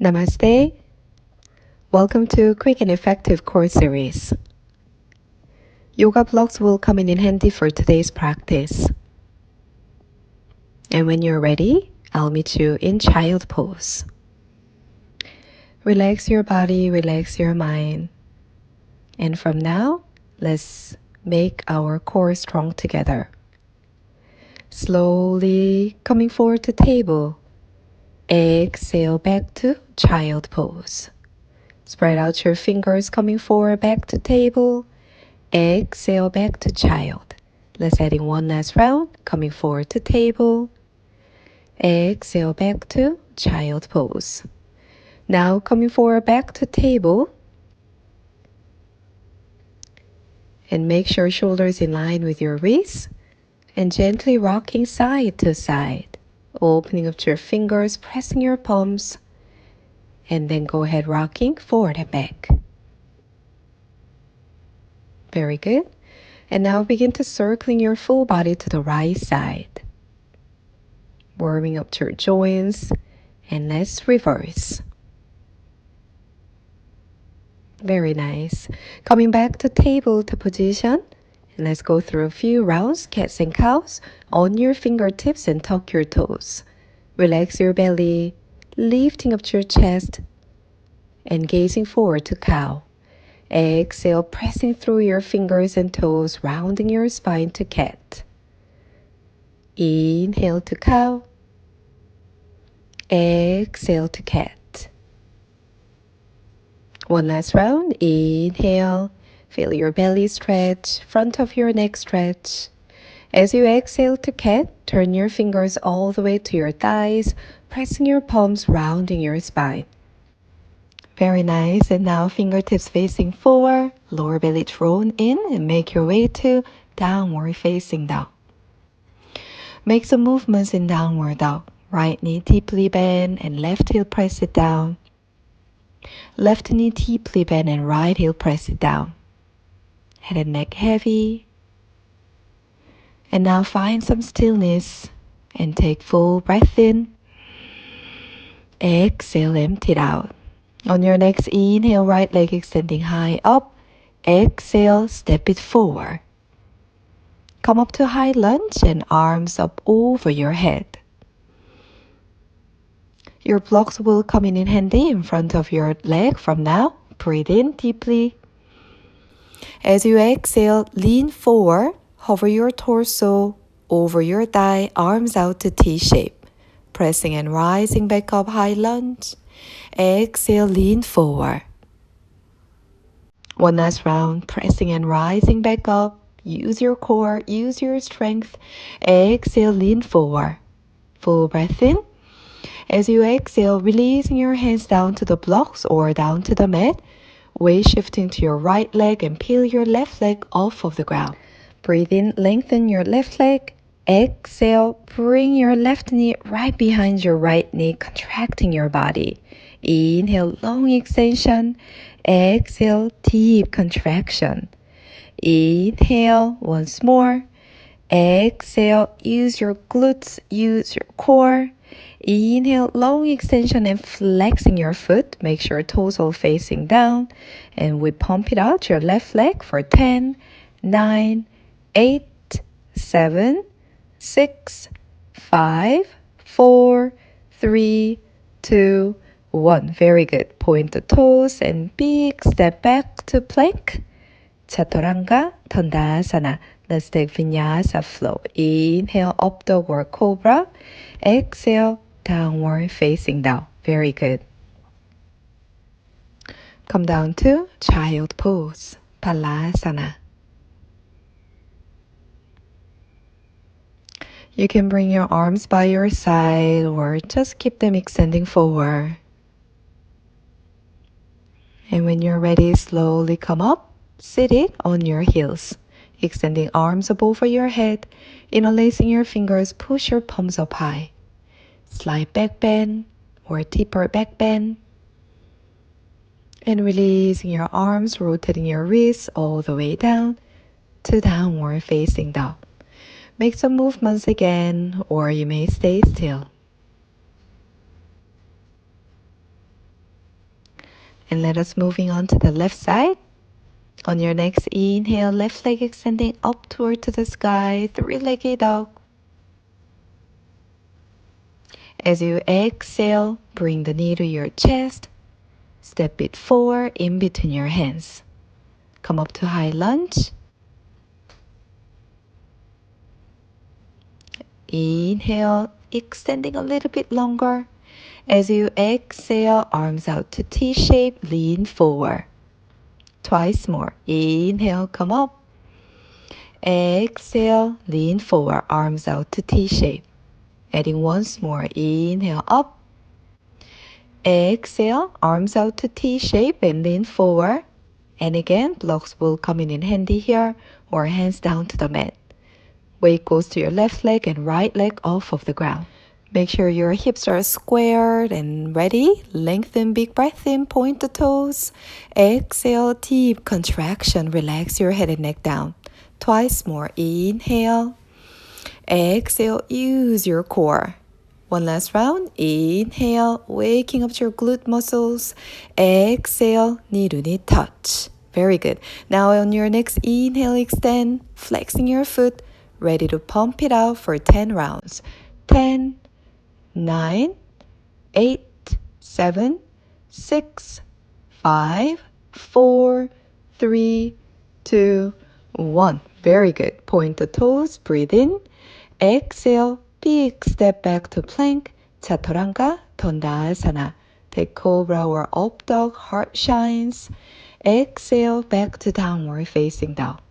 Namaste. Welcome to Quick and Effective Course Series. Yoga blocks will come in handy for today's practice. And when you're ready, I'll meet you in child pose. Relax your body, relax your mind. And from now, let's make our core strong together. Slowly coming forward to table. Exhale back to child pose. Spread out your fingers coming forward back to table. Exhale back to child. Let's add in one last round. Coming forward to table. Exhale back to child pose. Now coming forward back to table. And make sure shoulders in line with your wrists. And gently rocking side to side. Opening up your fingers, pressing your palms. And then go ahead rocking forward and back. Very good. And now begin to circling your full body to the right side. Warming up to your joints. And let's reverse. Very nice. Coming back to table to position. And let's go through a few rounds, cats and cows, on your fingertips and tuck your toes. Relax your belly, lifting up to your chest and gazing forward to cow. Exhale, pressing through your fingers and toes, rounding your spine to cat. Inhale to cow. Exhale to cat. One last round. Inhale. Feel your belly stretch, front of your neck stretch. As you exhale to cat, turn your fingers all the way to your thighs, pressing your palms, rounding your spine. Very nice. And now fingertips facing forward, lower belly drawn in, and make your way to downward facing dog. Make some movements in downward dog. Right knee deeply bend and left heel press it down. Left knee deeply bend and right heel press it down. Head and neck heavy. And now find some stillness and take full breath in. Exhale, empty it out. On your next inhale, right leg extending high up. Exhale, step it forward. Come up to high lunge and arms up over your head. Your blocks will come in handy in front of your leg from now. Breathe in deeply. As you exhale, lean forward. Hover your torso over your thigh, arms out to T-shape. Pressing and rising back up, high lunge. Exhale, lean forward. One last round, pressing and rising back up. Use your core, use your strength. Exhale, lean forward. Full breath in. As you exhale, releasing your hands down to the blocks or down to the mat. Weight shifting to your right leg and peel your left leg off of the ground. Breathe in, lengthen your left leg. Exhale, bring your left knee right behind your right knee, contracting your body. Inhale, long extension. Exhale, deep contraction. Inhale, once more. Exhale, use your glutes, use your core. Inhale, long extension and flexing your foot. Make sure toes all facing down. And we pump it out your left leg for 10, 9, 8, 7, 6, 5, 4, 3, 2, 1. Very good. Point the toes and big step back to plank. Chaturanga Tandasana. Let's take Vinyasa flow. Inhale, upward cobra. Exhale, downward facing down. Very good. Come down to child pose. Balasana. You can bring your arms by your side or just keep them extending forward. And when you're ready, slowly come up, seated on your heels. Extending arms up over your head. Interlacing your fingers, push your palms up high. Slight back bend or deeper back bend. And releasing your arms, rotating your wrists all the way down to downward facing dog. Make some movements again, or you may stay still. And let us moving on to the left side. On your next inhale, left leg extending up toward to the sky, three-legged dog. As you exhale, bring the knee to your chest. Step it forward in between your hands. Come up to high lunge. Inhale, extending a little bit longer. As you exhale, arms out to T-shape, lean forward. Twice more. Inhale, come up. Exhale, lean forward, arms out to T-shape. Adding once more. Inhale, up. Exhale, arms out to T-shape and lean forward. And again, blocks will come in handy here or hands down to the mat. Weight goes to your left leg and right leg off of the ground. Make sure your hips are squared and ready. Lengthen, big breath in, point the toes. Exhale, deep contraction. Relax your head and neck down. Twice more. Inhale. Exhale, use your core. One last round. Inhale, waking up your glute muscles. Exhale, knee to knee touch. Very good. Now on your next inhale, extend, flexing your foot, ready to pump it out for 10 rounds. 10, 9, 8, 7, 6, 5, 4, 3, 2, 1. Very good. Point the toes, breathe in. Exhale, big step back to plank, chaturanga, dandasana. Take cobra or up dog, heart shines. Exhale, back to downward facing dog.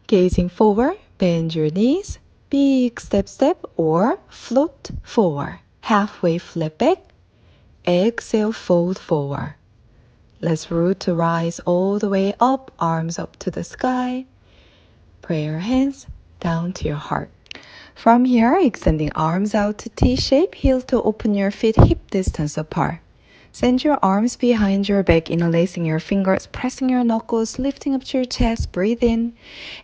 Gazing forward, bend your knees, big step or float forward. Halfway flip back, exhale, fold forward. Let's root to rise all the way up, arms up to the sky. Pray your hands down to your heart. From here, extending arms out to T-shape, heel to open your feet hip distance apart. Send your arms behind your back, interlacing your fingers, pressing your knuckles, lifting up to your chest, breathe in.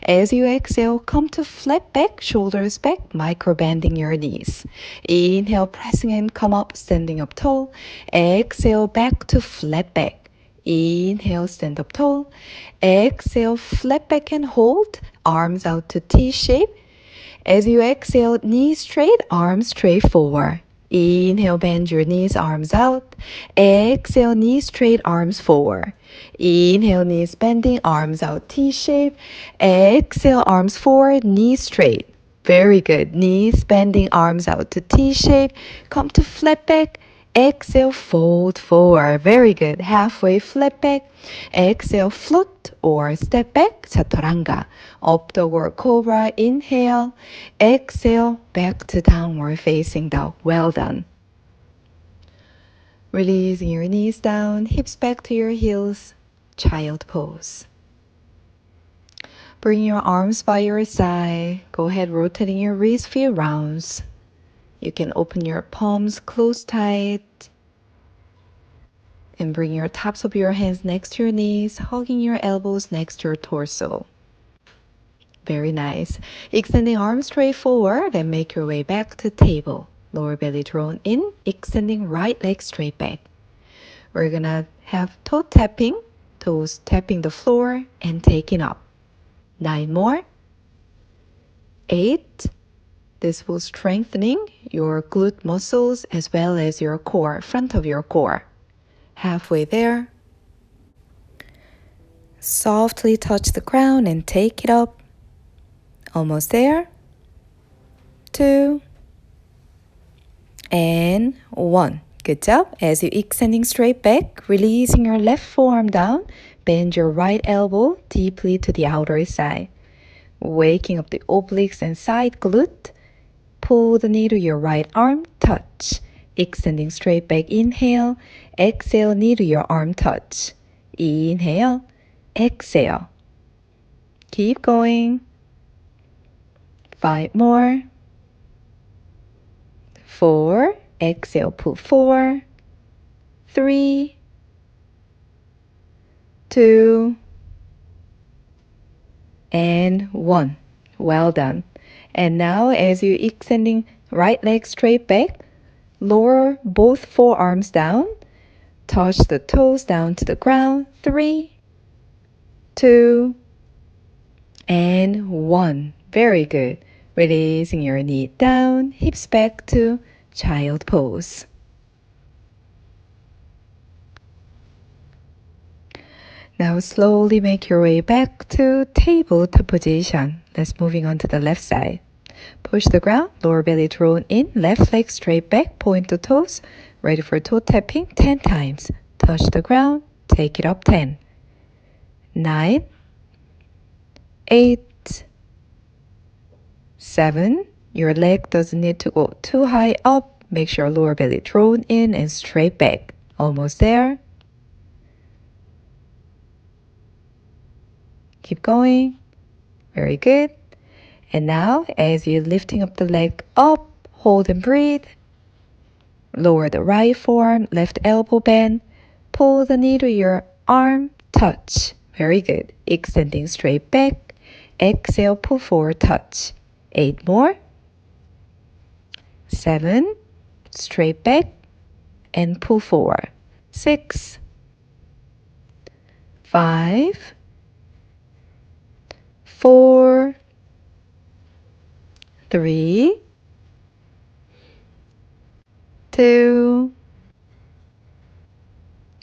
As you exhale, come to flat back, shoulders back, micro bending your knees. Inhale, pressing in, come up, standing up tall. Exhale, back to flat back. Inhale, stand up tall. Exhale, flat back and hold. Arms out to T-shape. As you exhale, knees straight, arms straight forward. Inhale, bend your knees, arms out. Exhale, knees straight, arms forward. Inhale, knees bending, arms out, T-shape. Exhale, arms forward, knees straight. Very good. Knees bending, arms out to T-shape. Come to flat back. Exhale, fold forward. Very good. Halfway flat back. Exhale, float or step back, chaturanga. Up toward cobra, inhale. Exhale, back to downward facing dog. Well done. Releasing your knees down, hips back to your heels. Child pose. Bring your arms by your side. Go ahead, rotating your wrists few rounds. You can open your palms close tight. And bring your tops of your hands next to your knees, hugging your elbows next to your torso. Very nice. Extending arms straight forward and make your way back to table. Lower belly drawn in, extending right leg straight back. We're gonna have toe tapping, toes tapping the floor and taking up. 9 more. 8. This will strengthening your glute muscles as well as your core, front of your core. Halfway there. Softly touch the ground and take it up. Almost there. 2 and 1. Good job. As you extending straight back, releasing your left forearm down, bend your right elbow deeply to the outer side. Waking up the obliques and side glute. Pull the knee to your right arm, touch. Extending straight back, inhale. Exhale, knee to your arm, touch. Inhale, exhale. Keep going. 5 more. 4. Exhale, pull 4. 3. 2. And 1. Well done. And now as you extending right leg straight back, Lower both forearms down. Touch the toes down to the ground. 3, 2, and 1. Very good. Releasing your knee down, hips back to child pose. Now slowly make your way back to tabletop position. Let's moving on to the left side. Push the ground, lower belly drawn in, left leg straight back, point the toes. Ready for toe tapping 10 times. Touch the ground, take it up 10. 9, 8, 7. Your leg doesn't need to go too high up. Make sure lower belly drawn in and straight back. Almost there. Keep going. Very good. And now, as you're lifting up the leg up, hold and breathe. Lower the right forearm, left elbow bend. Pull the knee to your arm, touch. Very good. Extending straight back. Exhale, pull forward, touch. 8 more. 7. Straight back and pull forward. 6. 5. 4. 3. 2.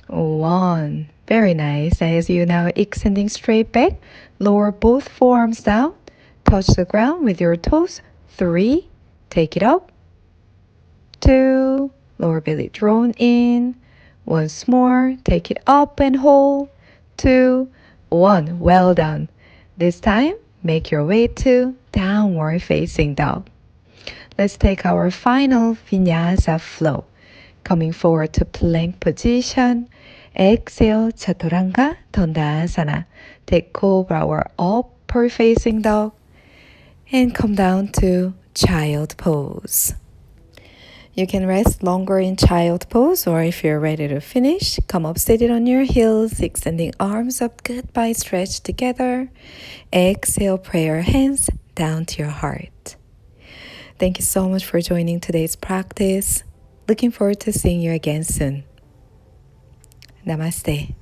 1. Very nice. As you now extending straight back, lower both forearms down. Touch the ground with your toes. 3. Take it up. 2. Lower belly drawn in. Once more. Take it up and hold. 2. 1. Well done. This time, make your way to downward facing dog. Let's take our final vinyasa flow. Coming forward to plank position. Exhale, chaturanga, dandasana. Take cobra or upward facing dog. And come down to child pose. You can rest longer in child pose, or if you're ready to finish, come up seated on your heels, extending arms up, goodbye, stretch together. Exhale, prayer hands down to your heart. Thank you so much for joining today's practice. Looking forward to seeing you again soon. Namaste.